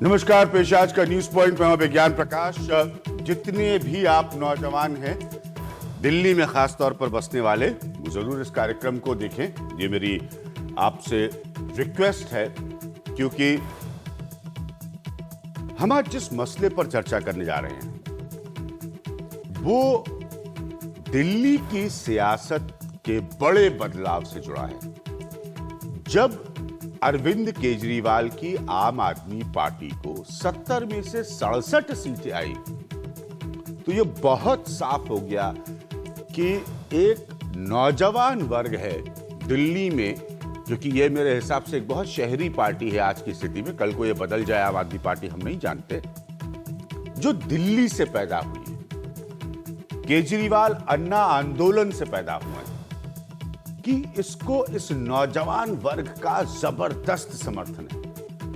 नमस्कार, पेश आज का न्यूज पॉइंट में हूं विज्ञान प्रकाश। जितने भी आप नौजवान हैं दिल्ली में खास तौर पर बसने वाले, वो जरूर इस कार्यक्रम को देखें। ये मेरी आपसे रिक्वेस्ट है, क्योंकि हम आज जिस मसले पर चर्चा करने जा रहे हैं वो दिल्ली की सियासत के बड़े बदलाव से जुड़ा है। जब अरविंद केजरीवाल की आम आदमी पार्टी को 70 में से 67 सीटें आई, तो यह बहुत साफ हो गया कि एक नौजवान वर्ग है दिल्ली में, क्योंकि यह मेरे हिसाब से एक बहुत शहरी पार्टी है आज की स्थिति में। कल को यह बदल जाए आम आदमी पार्टी, हम नहीं जानते, जो दिल्ली से पैदा हुई है। केजरीवाल अन्ना आंदोलन से पैदा हुआ है कि इसको, इस नौजवान वर्ग का जबरदस्त समर्थन है।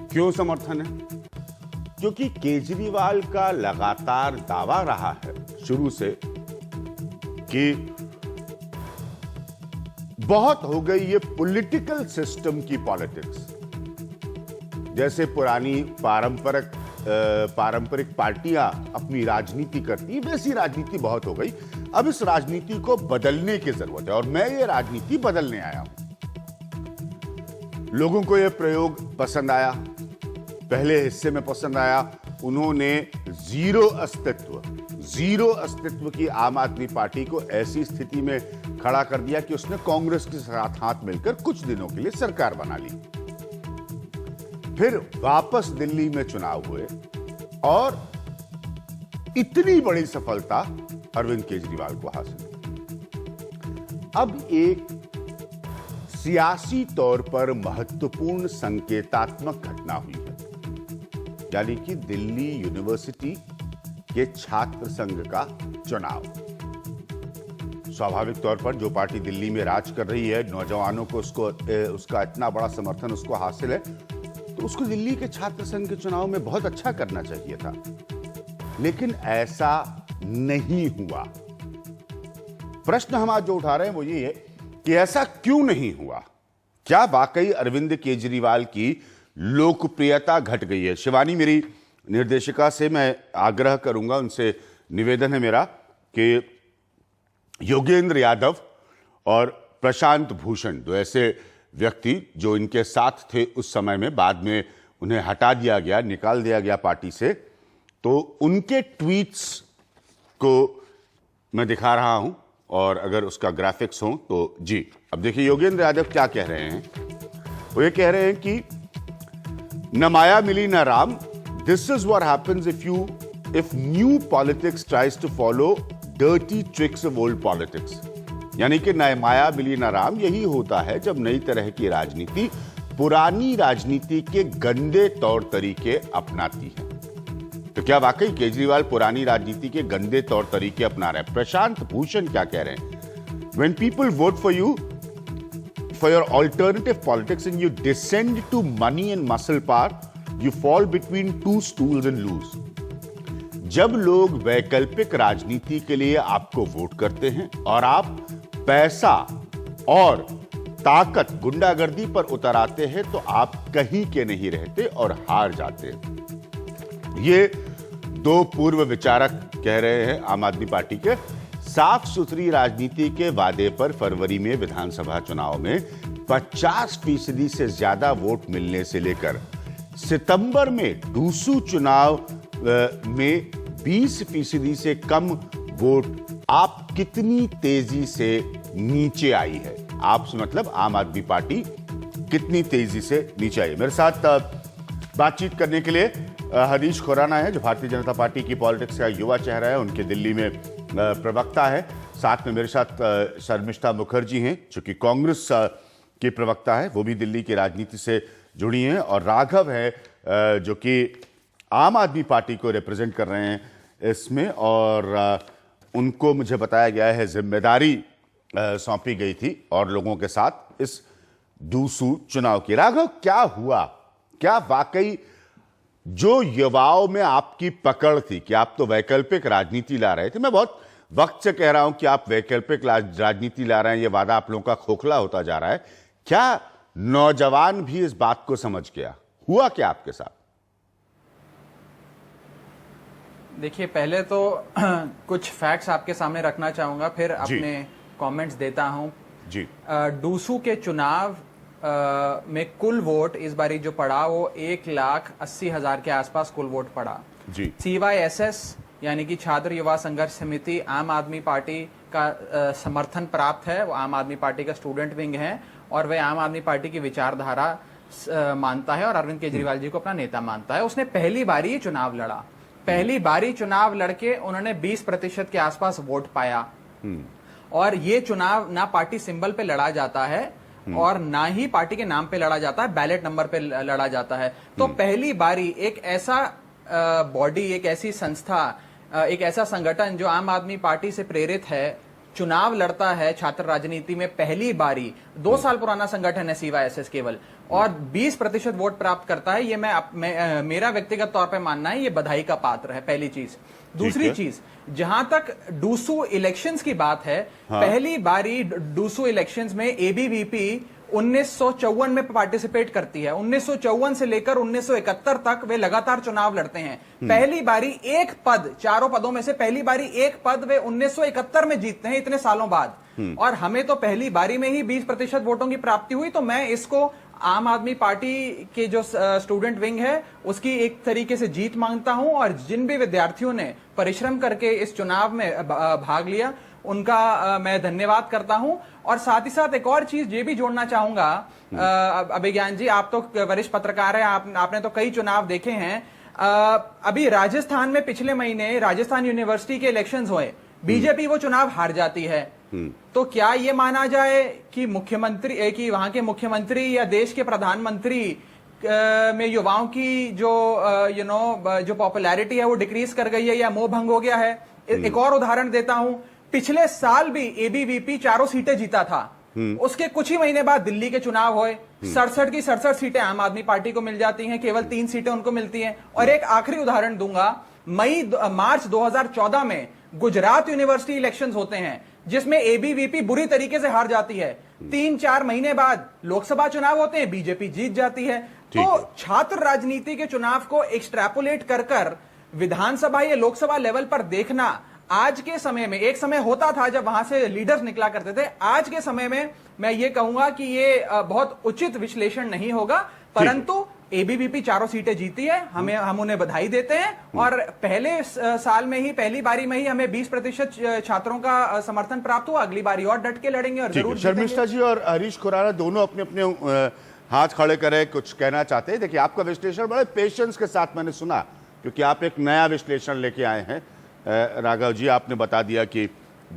क्यों समर्थन है? क्योंकि केजरीवाल का लगातार दावा रहा है शुरू से कि बहुत हो गई ये पॉलिटिकल सिस्टम की पॉलिटिक्स। जैसे पुरानी पारंपरिक पार्टियां अपनी राजनीति करती, वैसी राजनीति बहुत हो गई। अब इस राजनीति को बदलने की जरूरत है और मैं ये राजनीति बदलने आया हूं। लोगों को यह प्रयोग पसंद आया, पहले हिस्से में पसंद आया। उन्होंने जीरो अस्तित्व की आम आदमी पार्टी को ऐसी स्थिति में खड़ा कर दिया कि उसने कांग्रेस के साथ हाथ मिलकर कुछ दिनों के लिए सरकार बना ली। फिर वापस दिल्ली में चुनाव हुए और इतनी बड़ी सफलता अरविंद केजरीवाल को हासिल हुई। अब एक सियासी तौर पर महत्वपूर्ण संकेतात्मक घटना हुई है, यानी कि दिल्ली यूनिवर्सिटी के छात्र संघ का चुनाव। स्वाभाविक तौर पर जो पार्टी दिल्ली में राज कर रही है, नौजवानों को उसका इतना बड़ा समर्थन उसको हासिल है, तो उसको दिल्ली के छात्र संघ के चुनाव में बहुत अच्छा करना चाहिए था। लेकिन ऐसा नहीं हुआ। प्रश्न हम आज जो उठा रहे हैं वो ये है कि ऐसा क्यों नहीं हुआ? क्या वाकई अरविंद केजरीवाल की लोकप्रियता घट गई है? शिवानी मेरी निर्देशिका से मैं आग्रह करूंगा, उनसे निवेदन है मेरा कि योगेंद्र यादव और प्रशांत भूषण, दो ऐसे व्यक्ति जो इनके साथ थे उस समय में, बाद में उन्हें हटा दिया गया, निकाल दिया गया पार्टी से, तो उनके ट्वीट्स को मैं दिखा रहा हूं और अगर उसका ग्राफिक्स हो तो जी। अब देखिए योगेंद्र यादव क्या कह रहे हैं। वो ये कह रहे हैं कि न माया मिली न Ram, this is what happens if new politics tries to follow dirty tricks of old politics. यानी कि न माया मिली न राम, यही होता है जब नई तरह की राजनीति पुरानी राजनीति के गंदे तौर तरीके अपनाती है। तो क्या वाकई केजरीवाल पुरानी राजनीति के गंदे तौर तरीके अपना रहे हैं? प्रशांत भूषण क्या कह रहे हैं? When people vote for you for your alternative politics and you descend to money and muscle power, you fall between two stools and lose. जब लोग वैकल्पिक राजनीति के लिए आपको वोट करते हैं और आप पैसा और ताकत, गुंडागर्दी पर उतर आते हैं, तो आप कहीं के नहीं रहते और हार जाते हैं। ये दो पूर्व विचारक कह रहे हैं आम आदमी पार्टी के। साफ सुथरी राजनीति के वादे पर फरवरी में विधानसभा चुनाव में 50% से ज्यादा वोट मिलने से लेकर सितंबर में डूसू चुनाव में 20% से कम वोट आप कितनी तेजी से नीचे आई है। आप मतलब आम आदमी पार्टी कितनी तेजी से नीचे आई है। मेरे साथ बातचीत करने के लिए हरीश खुराना है, जो भारतीय जनता पार्टी की पॉलिटिक्स का युवा चेहरा है, उनके दिल्ली में प्रवक्ता है। साथ में मेरे साथ शर्मिष्ठा मुखर्जी हैं, जो कि कांग्रेस की प्रवक्ता है, वो भी दिल्ली की राजनीति से जुड़ी हैं। और राघव है, जो कि आम आदमी पार्टी को रिप्रेजेंट कर रहे हैं इसमें, और उनको मुझे बताया गया है जिम्मेदारी सौंपी गई थी और लोगों के साथ इस डूसू चुनाव की। राघव, क्या हुआ? क्या वाकई जो युवाओं में आपकी पकड़ थी कि आप तो वैकल्पिक राजनीति ला रहे थे, मैं बहुत वक्त से कह रहा हूं कि आप वैकल्पिक राजनीति ला रहे हैं, ये वादा आप लोगों का खोखला होता जा रहा है, क्या नौजवान भी इस बात को समझ गया? हुआ क्या आपके साथ? देखिए, पहले तो कुछ फैक्ट्स आपके सामने रखना चाहूंगा, फिर अपने कमेंट्स देता हूं जी। डूसू के चुनाव में कुल वोट इस बारी जो पड़ा वो 1,80,000 के आसपास कुल वोट पड़ा जी। CYSS यानी कि छात्र युवा संघर्ष समिति आम आदमी पार्टी का समर्थन प्राप्त है। वो आम आदमी पार्टी का स्टूडेंट विंग है और वह आम आदमी पार्टी की विचारधारा मानता है और अरविंद केजरीवाल जी को अपना नेता मानता है। उसने पहली बारी ये चुनाव लड़ा, पहली बारी चुनाव लड़के उन्होंने 20% के आसपास वोट पाया। और ये चुनाव ना पार्टी सिंबल पे लड़ा जाता है और ना ही पार्टी के नाम पे लड़ा जाता है, बैलेट नंबर पे लड़ा जाता है। तो पहली बारी एक ऐसा बॉडी, एक ऐसी संस्था, एक ऐसा संगठन जो आम आदमी पार्टी से प्रेरित है, चुनाव लड़ता है छात्र राजनीति में पहली बारी। 2 साल पुराना संगठन है CYSS केवल, और 20% वोट प्राप्त करता है। ये मेरा व्यक्तिगत तौर पे मानना है, ये बधाई का पात्र है, पहली चीज। दूसरी चीज, जहां तक डूसू इलेक्शंस की बात है, पहली बारी डूसू इलेक्शंस में ABVP 1954 में पार्टिसिपेट करती है। 1954 से लेकर 1971 तक वे लगातार चुनाव लड़ते हैं। पहली बारी एक पद, चारों पदों में से पहली बारी एक पद वे 1971 में जीतते हैं, इतने सालों बाद। और हमें तो पहली बारी में ही 20% वोटों की प्राप्ति हुई। तो मैं इसको आम आदमी पार्टी के जो स्टूडेंट विंग है उसकी एक तरीके से जीत मांगता हूं, और जिन भी विद्यार्थियों ने परिश्रम करके इस चुनाव में भाग लिया उनका मैं धन्यवाद करता हूं। और साथ ही साथ एक और चीज ये भी जोड़ना चाहूंगा, अभिज्ञान जी, आप तो वरिष्ठ पत्रकार हैं, आपने तो कई चुनाव देखे हैं। अभी राजस्थान में पिछले महीने राजस्थान यूनिवर्सिटी के इलेक्शंस हुए, बीजेपी वो चुनाव हार जाती है। तो क्या ये माना जाए कि मुख्यमंत्री, कि वहां के मुख्यमंत्री या देश के प्रधानमंत्री में युवाओं की जो पॉपुलैरिटी है वो डिक्रीज कर गई है या मोह भंग हो गया है? एक और उदाहरण देता हूं, पिछले साल भी ABVP 4 सीटें जीता था। उसके कुछ ही महीने बाद दिल्ली के चुनाव हुए, 67 की 67 सीटें आम आदमी पार्टी को मिल जाती हैं, केवल 3 सीटें उनको मिलती हैं। और एक आखिरी उदाहरण दूंगा, मार्च 2014 में गुजरात यूनिवर्सिटी इलेक्शंस होते हैं जिसमें ABVP बुरी तरीके से हार जाती है। 3-4 महीने बाद लोकसभा चुनाव होते हैं, बीजेपी जीत जाती है। तो छात्र राजनीति के चुनाव को एक्सट्रैपोलेट कर विधानसभा या लोकसभा लेवल पर देखना आज के समय में, एक समय होता था जब वहां से लीडर्स निकला करते थे, आज के समय में मैं ये कहूंगा कि ये बहुत उचित विश्लेषण नहीं होगा। परंतु ABVP 4 सीटें जीती है, हम उन्हें बधाई देते हैं। और पहले साल में ही, पहली बारी में ही हमें 20% छात्रों का समर्थन प्राप्त हुआ। अगली बारी और डट के लड़ेंगे और जरूर जीतेंगे। शर्मिष्ठा जी और हरीश खुराना दोनों अपने अपने हाथ खड़े करे कुछ कहना चाहते हैं। देखिए, आपका विश्लेषण बड़े पेशेंस के साथ मैंने सुना, क्योंकि आप एक नया विश्लेषण लेके आए हैं। राघव जी, आपने बता दिया कि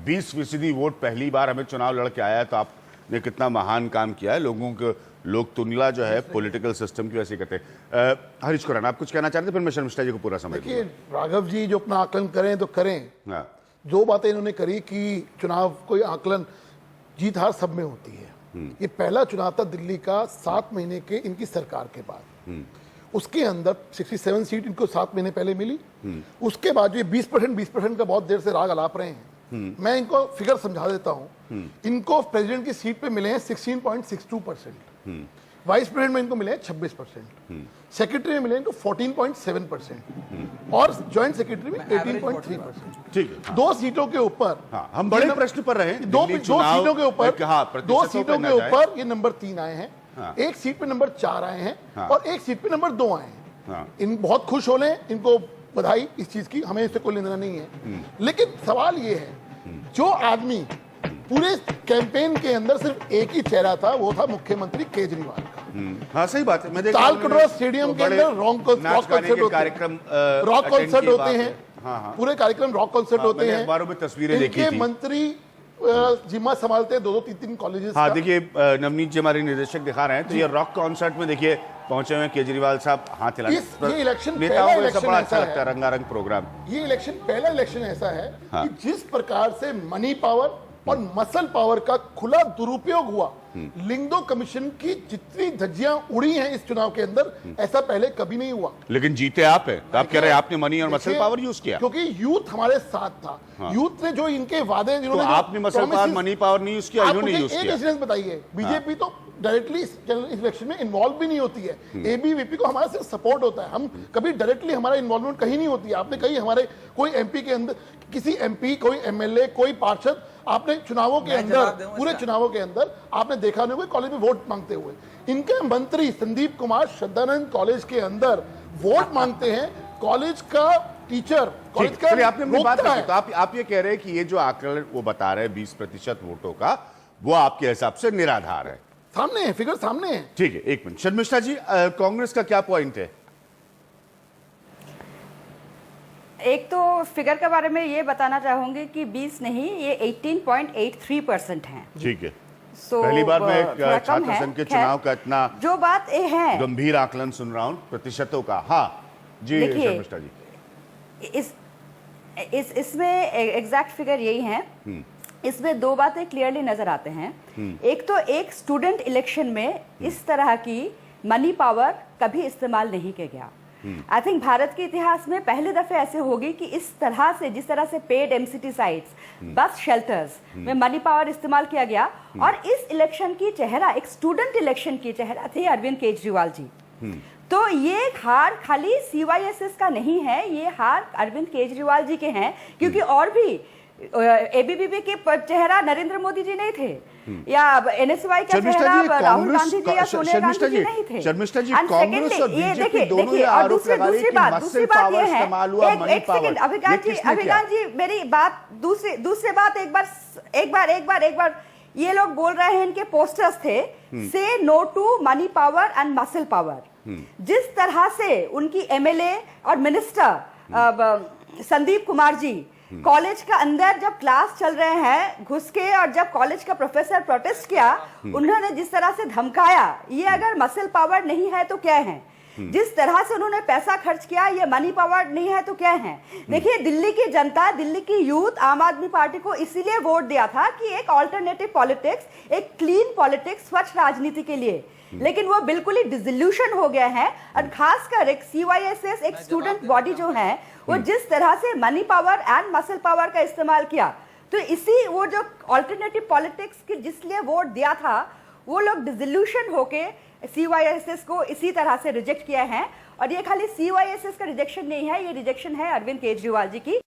20% वोट पहली बार हमें चुनाव लड़के आया है, तो आपने कितना महान काम किया है। लोगों को लोग तुलना जो है पॉलिटिकल सिस्टम की वैसे कहते हैं। हरीश खुराना, आप कुछ कहना चाहते हैं, फिर मैं शर्मिष्ठा जी को पूरा समय दूंगा। देखिए, राघव जी जो अपना आकलन करें तो करें। जो बातें इन्होंने करी कि चुनाव कोई आकलन, जीत हार सब में होती है। ये पहला चुनाव था दिल्ली का 7 महीने के इनकी सरकार के बाद। उसके अंदर 67 सीट इनको 7 महीने पहले मिली। उसके बाद जो 20% का बहुत देर से राग अलाप रहे हैं, मैं इनको फिगर समझा देता हूं। इनको प्रेसिडेंट की सीट पे मिले हैं 16.62%, वाइस प्रेसिडेंट में इनको मिले हैं 26%, सेक्रेटरी में मिले इनको 14.7% और ज्वाइंट सेक्रेटरी में 18.3%। ठीक है, 2 सीटों के ऊपर हम बड़े प्रश्न पर रहे। दो सीटों के ऊपर ये नंबर 3 आए हैं। एक सीट पे नंबर 4 आए हैं और एक सीट पे नंबर 2 आए हैं। इन बहुत खुश हो लें, इनको बधाई इस चीज की, हमें इससे कोई लेना नहीं है। लेकिन सवाल ये है, जो आदमी पूरे कैंपेन के अंदर सिर्फ एक ही चेहरा था, वो था मुख्यमंत्री केजरीवाल का। हाँ, सही बात है। मैं ताल कटोरा स्टेडियम के अंदर रॉक कॉन्सर्ट होते हैं। पूरे कार्यक्रम रॉक कॉन्सर्ट होते हैं। अखबारों में तस्वीरें देखी थी। मंत्री जिम्मा संभालते हैं 2-3 कॉलेजेस। हाँ, देखिए, नवनीत जी हमारे निदेशक दिखा रहे हैं, तो ये रॉक कॉन्सर्ट में देखिए पहुंचे हुए केजरीवाल साहब हाथ हिला। ये इलेक्शन नेताओं को ऐसा बड़ा अच्छा लगता है, रंगारंग प्रोग्राम। ये इलेक्शन, पहला इलेक्शन ऐसा है कि जिस प्रकार से मनी पावर और मसल पावर का खुला दुरुपयोग हुआ, लिंगदो कमीशन की जितनी धज्जियां उड़ी हैं इस चुनाव के अंदर, ऐसा पहले कभी नहीं हुआ। लेकिन जीते आप हैं, तो आप कह रहे हैं आपने मनी और मसल पावर यूज किया, क्योंकि यूथ हमारे साथ था। यूथ ने जो इनके वादे, तो आपने मसल पावर, मनी पावर नहीं यूज किया, इन्होंने यूज किया। एक बताइए, बीजेपी तो डायरेक्टली इस इलेक्शन में इन्वॉल्व भी नहीं होती है। एबीवीपी को हमारा सिर्फ सपोर्ट होता है, हम कभी डायरेक्टली हमारा इन्वॉल्वमेंट कहीं नहीं होती है। आपने कहीं हमारे कोई एमपी के अंदर, किसी एमपी, कोई एमएलए, कोई पार्षद आपने चुनावों के अंदर, पूरे चुनावों के अंदर आपने देखा नहीं कोई कॉलेज में वोट मांगते हुए। इनके मंत्री संदीप कुमार श्रद्धानंद कॉलेज के अंदर वोट मांगते हैं, कॉलेज का टीचर, कॉलेज का आपने अपनी बात रोकता रखी, है। तो आप ये कह रहे हैं कि ये जो आंकलन वो बता रहे हैं 20% वोटों का, वो आपके हिसाब से निराधार है? सामने है, फिगर सामने है। ठीक है, एक मिनट शर्मिष्ठा जी, कांग्रेस का क्या पॉइंट है? एक तो फिगर के बारे में ये बताना चाहूंगी कि 20 नहीं, ये 18.83% हैं। ठीक है, So, पहली बार मैं थोड़ा कम छात्र है। संघ के खैर, चुनाव का इतना जो बात ये है, गंभीर आकलन सुन रहा हूं प्रतिशतों का। हाँ जी देखिए, शर्मिष्ठा जी, इसमें एग्जैक्ट फिगर यही है। इसमें दो बातें क्लियरली नजर आते हैं। एक तो एक स्टूडेंट इलेक्शन में इस तरह की मनी पावर कभी इस्तेमाल नहीं किया गया। आई थिंक भारत के इतिहास में पहले दफे ऐसे होगी कि इस तरह से, जिस तरह से पेड एमसीटी साइट्स, बस शेल्टर्स में मनी पावर इस्तेमाल किया गया। और इस इलेक्शन की चेहरा, एक स्टूडेंट इलेक्शन की चेहरा थे अरविंद केजरीवाल जी। तो ये हार खाली सीवाईएसएस का नहीं है, ये हार अरविंद केजरीवाल जी के हैं, क्योंकि और भी एबीवीपी के चेहरा नरेंद्र मोदी जी नहीं थे, या एनएसवाई का चेहरा राहुल गांधी जी या सोनिया गांधी जी नहीं थे। शर्मिष्ठा जी, And कांग्रेस secondly, और ये बीजेपी दोनों ये और आरोप लगा रही है कि दूसरी मसल बात पावर ये है, इस्तेमाल हुआ, मनी एक पावर। सेकंड अभिज्ञान जी मेरी बात, दूसरी बात एक बार ये लोग बोल रहे हैं, इनके पोस्टर्स थे, say no to money power and muscle power. जिस तरह से उनकी एमएलए और मिनिस्टर संदीप कुमार जी कॉलेज का अंदर जब क्लास चल रहे हैं घुस के, और जब कॉलेज का प्रोफेसर प्रोटेस्ट किया, उन्होंने जिस तरह से धमकाया, ये अगर मसल पावर नहीं है तो क्या है? जिस तरह से उन्होंने पैसा खर्च किया, ये मनी पावर नहीं है तो क्या है? देखिए, दिल्ली की जनता, दिल्ली की यूथ आम आदमी पार्टी को इसीलिए वोट दिया था कि एक ऑल्टरनेटिव पॉलिटिक्स, एक क्लीन पॉलिटिक्स, स्वच्छ राजनीति के लिए। लेकिन वो बिल्कुल ही डिसोल्यूशन हो गया है। और खासकर एक सीवाईएसएस, एक स्टूडेंट बॉडी जो है, वो जिस तरह से money power and muscle power का इस्तेमाल किया, तो इसी वो जो ऑल्टरनेटिव पॉलिटिक्स के जिसलिए वोट दिया था, वो लोग डिसोल्यूशन होके सीवाईएसएस को इसी तरह से रिजेक्ट किया है। और ये खाली सीवाईएसएस का रिजेक्शन नहीं है, ये रिजेक्शन है अरविंद केजरीवाल जी की।